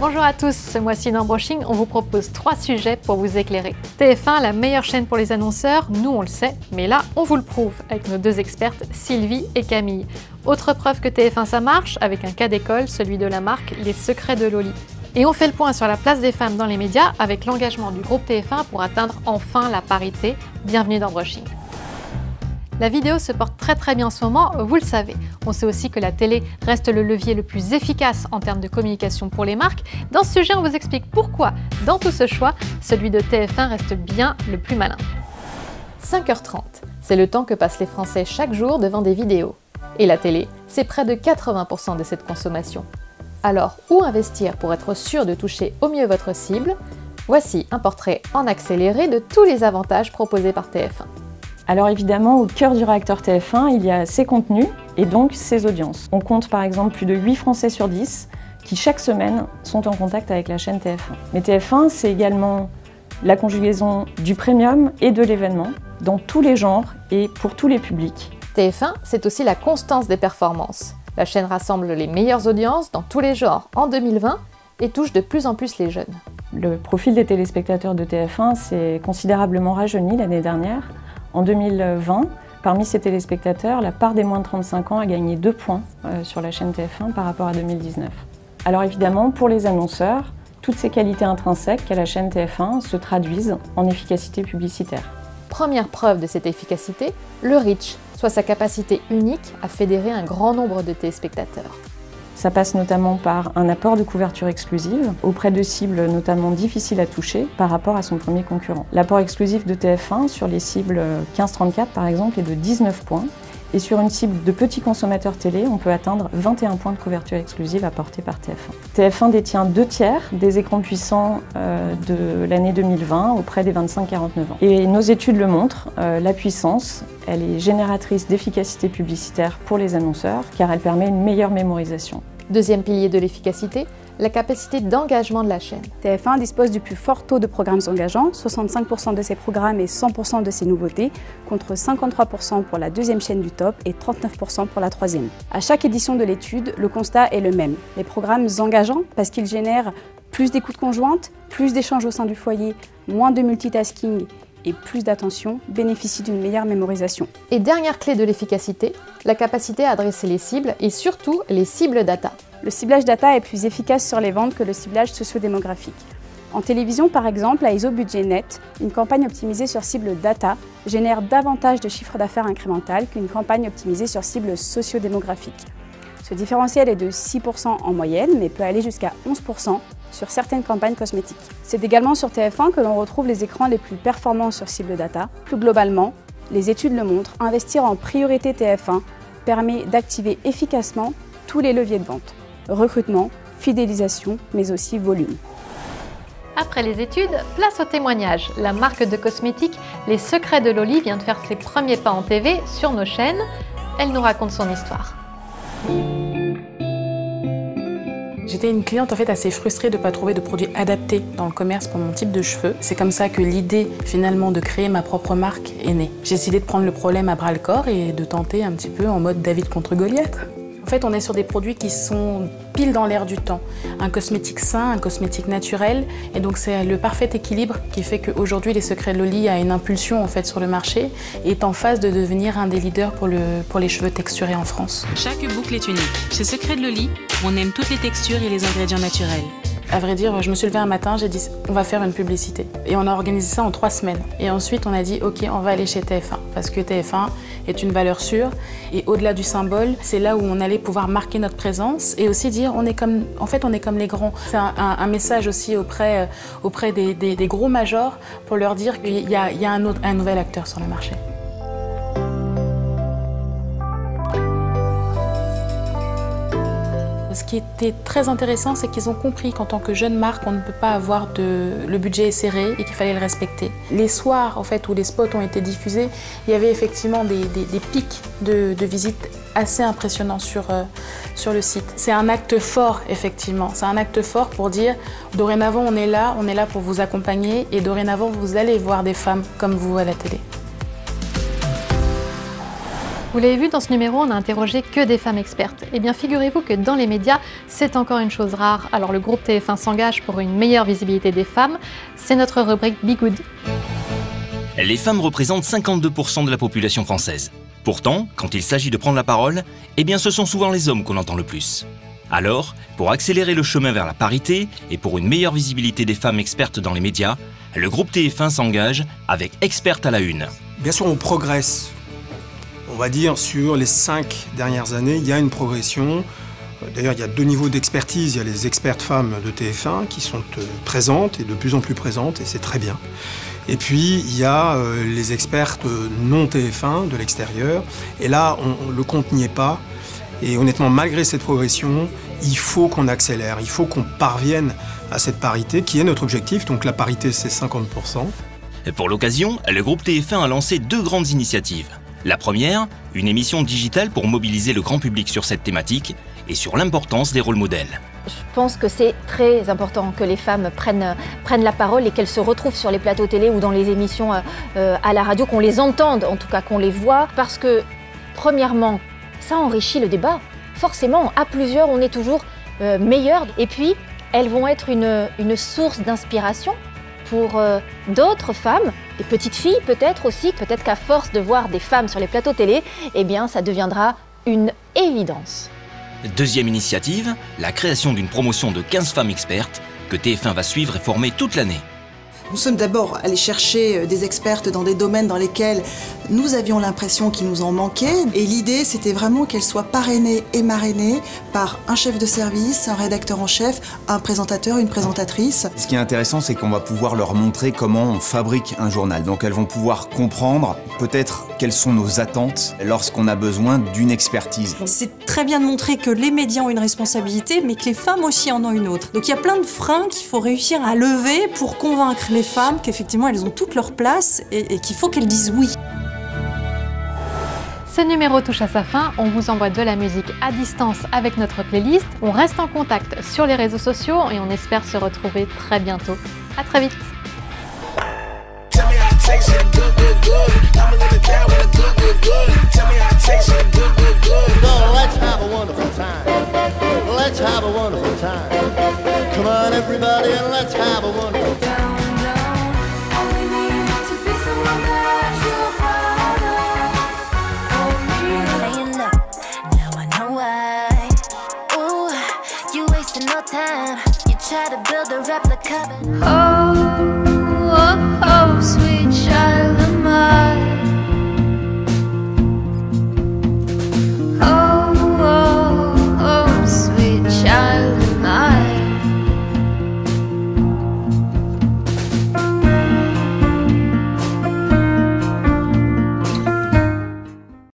Bonjour à tous, ce mois-ci dans Brushing, on vous propose 3 sujets pour vous éclairer. TF1, la meilleure chaîne pour les annonceurs, nous on le sait, mais là on vous le prouve avec nos 2 expertes, Sylvie et Camille. Autre preuve que TF1 ça marche, avec un cas d'école, celui de la marque Les Secrets de Loli. Et on fait le point sur la place des femmes dans les médias avec l'engagement du groupe TF1 pour atteindre enfin la parité. Bienvenue dans Brushing. La vidéo se porte très bien en ce moment, vous le savez. On sait aussi que la télé reste le levier le plus efficace en termes de communication pour les marques. Dans ce sujet, on vous explique pourquoi, dans tout ce choix, celui de TF1 reste bien le plus malin. 5h30, c'est le temps que passent les Français chaque jour devant des vidéos. Et la télé, c'est près de 80% de cette consommation. Alors, où investir pour être sûr de toucher au mieux votre cible? Voici un portrait en accéléré de tous les avantages proposés par TF1. Alors évidemment, au cœur du réacteur TF1, il y a ses contenus et donc ses audiences. On compte par exemple plus de 8 Français sur 10 qui chaque semaine sont en contact avec la chaîne TF1. Mais TF1, c'est également la conjugaison du premium et de l'événement dans tous les genres et pour tous les publics. TF1, c'est aussi la constance des performances. La chaîne rassemble les meilleures audiences dans tous les genres en 2020 et touche de plus en plus les jeunes. Le profil des téléspectateurs de TF1 s'est considérablement rajeuni l'année dernière. En 2020, parmi ces téléspectateurs, la part des moins de 35 ans a gagné 2 points sur la chaîne TF1 par rapport à 2019. Alors évidemment, pour les annonceurs, toutes ces qualités intrinsèques qu'a la chaîne TF1 se traduisent en efficacité publicitaire. Première preuve de cette efficacité, le reach, soit sa capacité unique à fédérer un grand nombre de téléspectateurs. Ça passe notamment par un apport de couverture exclusive auprès de cibles notamment difficiles à toucher par rapport à son premier concurrent. L'apport exclusif de TF1 sur les cibles 15-34 par exemple est de 19 points et sur une cible de petits consommateurs télé, on peut atteindre 21 points de couverture exclusive apportés par TF1. TF1 détient 2/3 des écrans puissants de l'année 2020 auprès des 25-49 ans. Et nos études le montrent, la puissance, elle est génératrice d'efficacité publicitaire pour les annonceurs car elle permet une meilleure mémorisation. Deuxième pilier de l'efficacité, la capacité d'engagement de la chaîne. TF1 dispose du plus fort taux de programmes engageants, 65% de ses programmes et 100% de ses nouveautés, contre 53% pour la deuxième chaîne du top et 39% pour la troisième. À chaque édition de l'étude, le constat est le même. Les programmes engageants, parce qu'ils génèrent plus d'écoute conjointe, plus d'échanges au sein du foyer, moins de multitasking et plus d'attention, bénéficient d'une meilleure mémorisation. Et dernière clé de l'efficacité, la capacité à adresser les cibles et surtout les cibles data. Le ciblage data est plus efficace sur les ventes que le ciblage sociodémographique. En télévision, par exemple, à ISO Budget Net, une campagne optimisée sur cible data génère davantage de chiffre d'affaires incrémental qu'une campagne optimisée sur cible sociodémographique. Ce différentiel est de 6% en moyenne, mais peut aller jusqu'à 11% sur certaines campagnes cosmétiques. C'est également sur TF1 que l'on retrouve les écrans les plus performants sur cible data. Plus globalement, les études le montrent, investir en priorité TF1 permet d'activer efficacement tous les leviers de vente. Recrutement, fidélisation, mais aussi volume. Après les études, place au témoignage. La marque de cosmétiques Les Secrets de Loli vient de faire ses premiers pas en TV sur nos chaînes. Elle nous raconte son histoire. J'étais une cliente en fait assez frustrée de ne pas trouver de produits adaptés dans le commerce pour mon type de cheveux. C'est comme ça que l'idée finalement de créer ma propre marque est née. J'ai décidé de prendre le problème à bras le corps et de tenter un petit peu en mode David contre Goliath. En fait, on est sur des produits qui sont pile dans l'air du temps. Un cosmétique sain, un cosmétique naturel. Et donc, c'est le parfait équilibre qui fait qu'aujourd'hui, Les Secrets de Loli a une impulsion en fait, sur le marché et est en phase de devenir un des leaders pour les cheveux texturés en France. Chaque boucle est unique. Chez Secrets de Loli, on aime toutes les textures et les ingrédients naturels. À vrai dire, je me suis levée un matin, j'ai dit on va faire une publicité. Et on a organisé ça en 3 semaines. Et ensuite, on a dit ok, on va aller chez TF1. Parce que TF1 est une valeur sûre. Et au-delà du symbole, c'est là où on allait pouvoir marquer notre présence et aussi dire on est comme les grands. C'est un message aussi auprès des gros majors pour leur dire qu'il y a un nouvel acteur sur le marché. Ce qui était très intéressant, c'est qu'ils ont compris qu'en tant que jeune marque, on ne peut pas avoir le budget est serré et qu'il fallait le respecter. Les soirs en fait, où les spots ont été diffusés, il y avait effectivement des pics de visites assez impressionnants sur le site. C'est un acte fort, effectivement. C'est un acte fort pour dire dorénavant, on est là pour vous accompagner et dorénavant, vous allez voir des femmes comme vous à la télé. Vous l'avez vu, dans ce numéro, on n'a interrogé que des femmes expertes. Eh bien, figurez-vous que dans les médias, c'est encore une chose rare. Alors le groupe TF1 s'engage pour une meilleure visibilité des femmes. C'est notre rubrique Be Good. Les femmes représentent 52% de la population française. Pourtant, quand il s'agit de prendre la parole, eh bien ce sont souvent les hommes qu'on entend le plus. Alors, pour accélérer le chemin vers la parité et pour une meilleure visibilité des femmes expertes dans les médias, le groupe TF1 s'engage avec Expertes à la Une. Bien sûr, on progresse. On va dire sur les 5 dernières années, il y a une progression. D'ailleurs, il y a 2 niveaux d'expertise. Il y a les expertes femmes de TF1 qui sont présentes et de plus en plus présentes, et c'est très bien. Et puis, il y a les expertes non TF1 de l'extérieur. Et là, le compte n'y est pas. Et honnêtement, malgré cette progression, il faut qu'on accélère. Il faut qu'on parvienne à cette parité qui est notre objectif. Donc la parité, c'est 50%. Et pour l'occasion, le groupe TF1 a lancé 2 grandes initiatives. La première, une émission digitale pour mobiliser le grand public sur cette thématique et sur l'importance des rôles modèles. Je pense que c'est très important que les femmes prennent la parole et qu'elles se retrouvent sur les plateaux télé ou dans les émissions à la radio, qu'on les entende, en tout cas qu'on les voit, parce que, premièrement, ça enrichit le débat. Forcément, à plusieurs, on est toujours meilleur. Et puis, elles vont être une source d'inspiration pour d'autres femmes, des petites filles peut-être aussi. Peut-être qu'à force de voir des femmes sur les plateaux télé, eh bien, ça deviendra une évidence. Deuxième initiative, la création d'une promotion de 15 femmes expertes que TF1 va suivre et former toute l'année. Nous sommes d'abord allés chercher des expertes dans des domaines dans lesquels nous avions l'impression qu'il nous en manquait. Et l'idée, c'était vraiment qu'elles soient parrainées et marrainées par un chef de service, un rédacteur en chef, un présentateur, une présentatrice. Ce qui est intéressant, c'est qu'on va pouvoir leur montrer comment on fabrique un journal. Donc elles vont pouvoir comprendre peut-être quelles sont nos attentes lorsqu'on a besoin d'une expertise. C'est très bien de montrer que les médias ont une responsabilité, mais que les femmes aussi en ont une autre. Donc il y a plein de freins qu'il faut réussir à lever pour convaincre les femmes qu'effectivement elles ont toute leur place et qu'il faut qu'elles disent oui. Ce numéro touche à sa fin, on vous envoie de la musique à distance avec notre playlist. On reste en contact sur les réseaux sociaux et on espère se retrouver très bientôt. À très vite. Oh